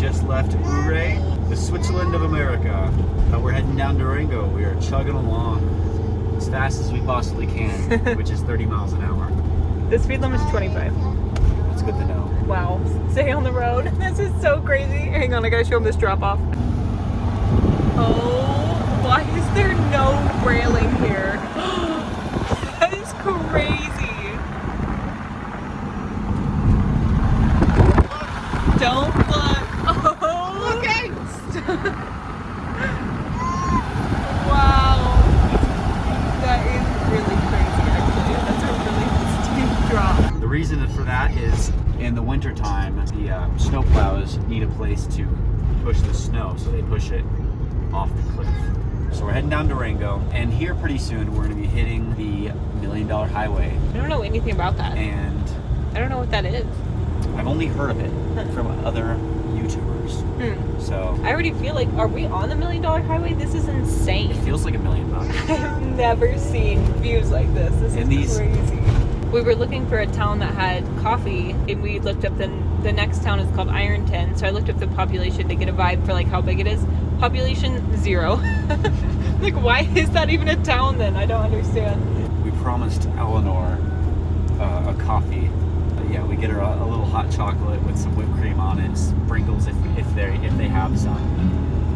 just left Ouray, the Switzerland of America. We're heading down Durango. We are chugging along as fast as we possibly can, which is 30 miles an hour. The speed limit is 25. That's good to know. Wow. Stay on the road. This is so crazy. Hang on, I gotta show him this drop off. Oh, why is there no railing here? That is crazy. Don't look. Oh. Okay. Wow. That is really crazy, actually. That's a really steep drop. The reason for that is in the wintertime, the snowplows need a place to push the snow, so they push it off the cliff. So we're heading down Durango, and here pretty soon we're going to be hitting the $1 Million Highway. I don't know anything about that. And I don't know what that is. I've only heard of it from other YouTubers. So I already feel like, are we on the $1 Million Highway? This is insane. it feels like $1 million. I've never seen views like this. This is crazy. We were looking for a town that had coffee, and we looked up the next town is called Ironton. So I looked up the population to get a vibe for like how big it is. Population 0. Like, why is that even a town then? I don't understand. We promised Eleanor a coffee. Yeah, we get her a little hot chocolate with some whipped cream on it, sprinkles if they have some,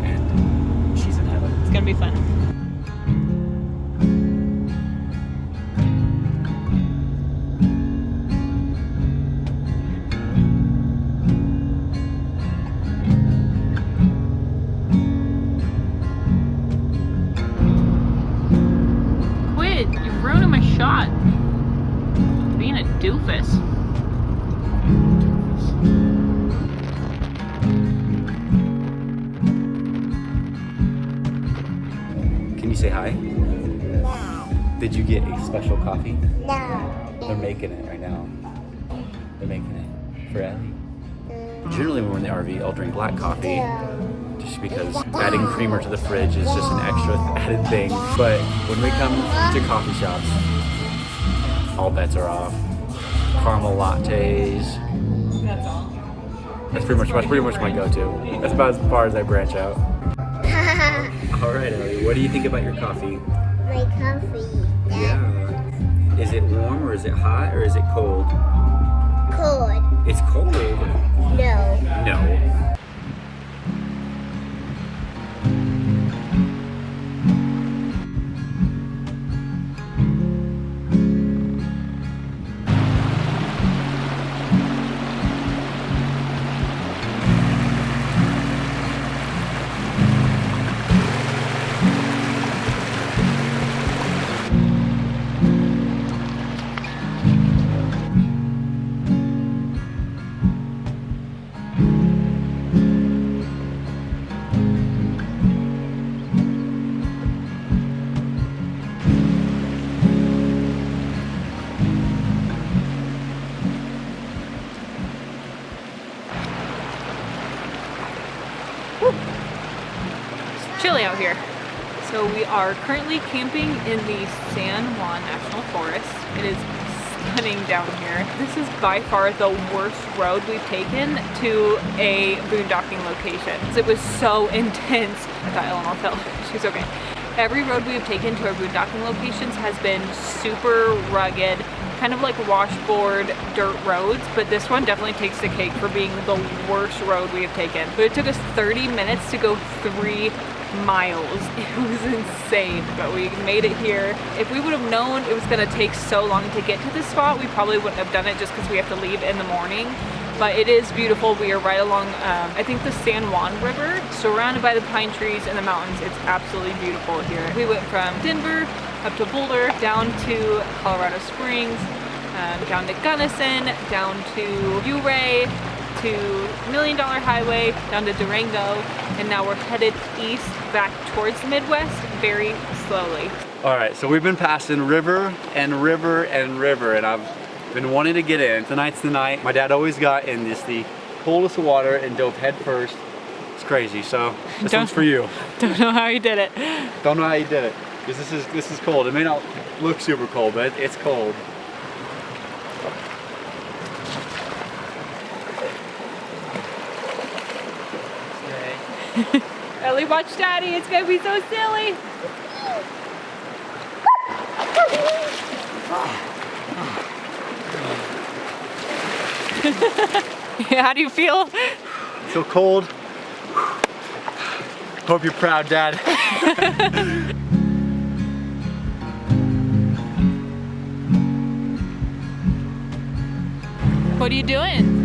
and she's in heaven. It's gonna be fun. Quit! You're ruining my shot. Being a doofus. Can you say hi? No. Did you get a special coffee? No. They're making it right now. They're making it for Ellie. Generally when we're in the RV, I'll drink black coffee just because adding creamer to the fridge is just an extra added thing. But when we come to coffee shops, all bets are off. Caramel lattes. That's all. That's pretty much my go-to. That's about as far as I branch out. All right, Ellie, what do you think about your coffee? My coffee. Yeah. Is it warm or is it hot or is it cold? Cold. It's cold. No. No. Chilly out here. So we are currently camping in the San Juan National Forest. It is stunning down here. This is by far the worst road we've taken to a boondocking location. It was so intense. I thought Eleanor fell. She's okay. Every road we have taken to our boondocking locations has been super rugged, kind of like washboard dirt roads, but this one definitely takes the cake for being the worst road we have taken. But it took us 30 minutes to go 3 miles. It was insane, but we made it here. If we would have known it was going to take so long to get to this spot, we probably wouldn't have done it just because we have to leave in the morning. But it is beautiful. We are right along, I think, the San Juan River, surrounded by the pine trees and the mountains. It's absolutely beautiful here. We went from Denver up to Boulder, down to Colorado Springs, down to Gunnison, down to Ouray, to $1 Million Highway, down to Durango, and now we're headed east back towards the Midwest very slowly. All right, so we've been passing river and river and river, and I've been wanting to get in. Tonight's the night. My dad always got in the coldest water and dove head first. It's crazy, so this one's for you. Don't know how he did it. Don't know how you did it, because this is cold. It may not look super cold, but it's cold. Ellie, watch Daddy. It's gonna be so silly. How do you feel? So cold. Hope you're proud, Dad. What are you doing?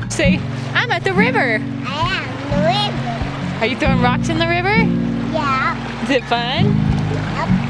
Say, I'm at the river. I am the river. Are you throwing rocks in the river? Yeah. Is it fun? Yep.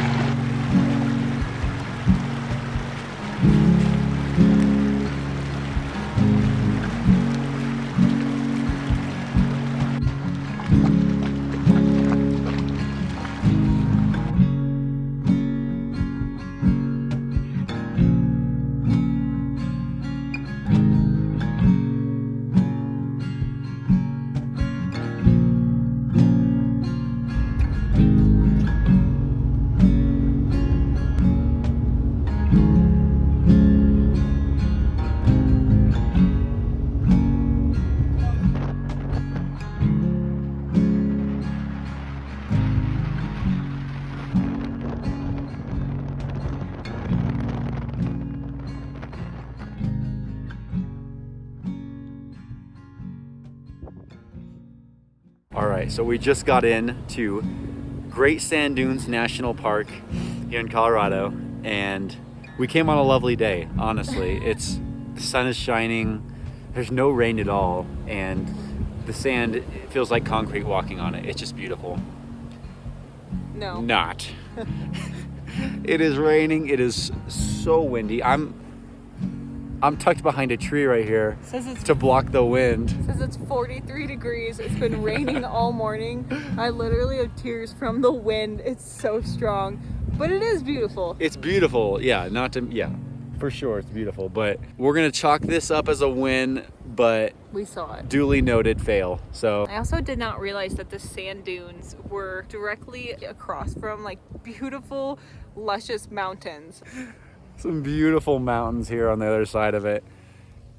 All right, so we just got in to Great Sand Dunes National Park here in Colorado, and we came on a lovely day, honestly. The sun is shining, there's no rain at all, and the sand, it feels like concrete walking on it. It's just beautiful. No. Not. It is raining, it is so windy. I'm tucked behind a tree right here to block the wind. It says it's 43 degrees. It's been raining all morning. I literally have tears from the wind. It's so strong, but it is beautiful. It's beautiful, yeah, for sure it's beautiful, but we're gonna chalk this up as a win, but We saw it. duly noted fail. So I also did not realize that the sand dunes were directly across from like beautiful, luscious mountains. some beautiful mountains here on the other side of it.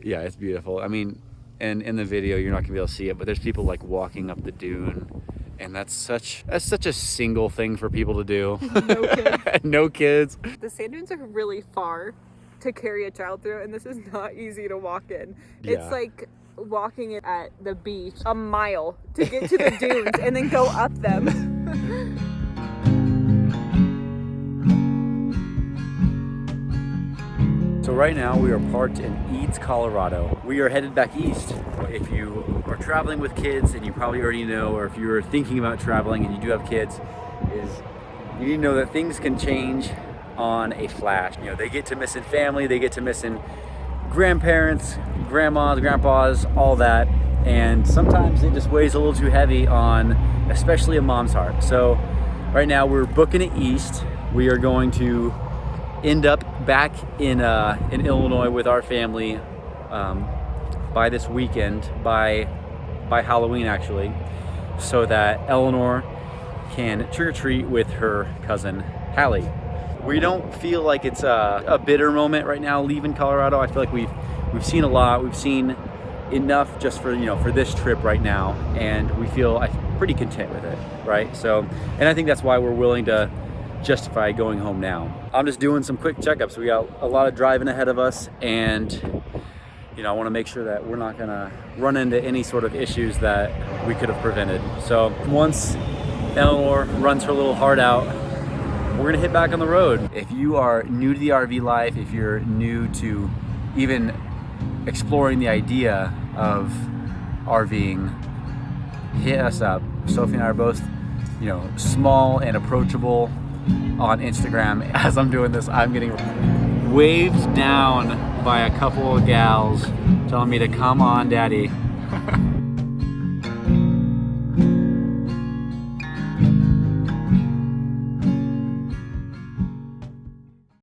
Yeah, it's beautiful. I mean, and in the video you're not gonna be able to see it, but there's people like walking up the dune, and that's such a single thing for people to do. No kids. No kids. The sand dunes are really far to carry a child through, and this is not easy to walk in. Yeah. It's like walking at the beach a mile to get to the dunes and then go up them. So right now we are parked in Eads, Colorado. We are headed back east. If you are traveling with kids, and you probably already know, or if you're thinking about traveling and you do have kids, is you need to know that things can change on a flash. You know, they get to missing family, they get to missing grandparents, grandmas, grandpas, all that. And sometimes it just weighs a little too heavy on especially a mom's heart. So right now we're booking it east. We are going to end up back in Illinois with our family by this weekend, by Halloween actually, so that Eleanor can trick-or-treat with her cousin Hallie. We don't feel like it's a bitter moment right now leaving Colorado. I feel like we've seen a lot. We've seen enough just for this trip right now, and we feel pretty content with it, right? So, and I think that's why we're willing to justify going home now. I'm just doing some quick checkups. We got a lot of driving ahead of us, and I want to make sure that we're not gonna run into any sort of issues that we could have prevented. So once Eleanor runs her little heart out, we're gonna hit back on the road. If you are new to the RV life, if you're new to even exploring the idea of RVing, hit us up. Sophie and I are both, small and approachable on Instagram. As I'm doing this, I'm getting waved down by a couple of gals telling me to come on, Daddy.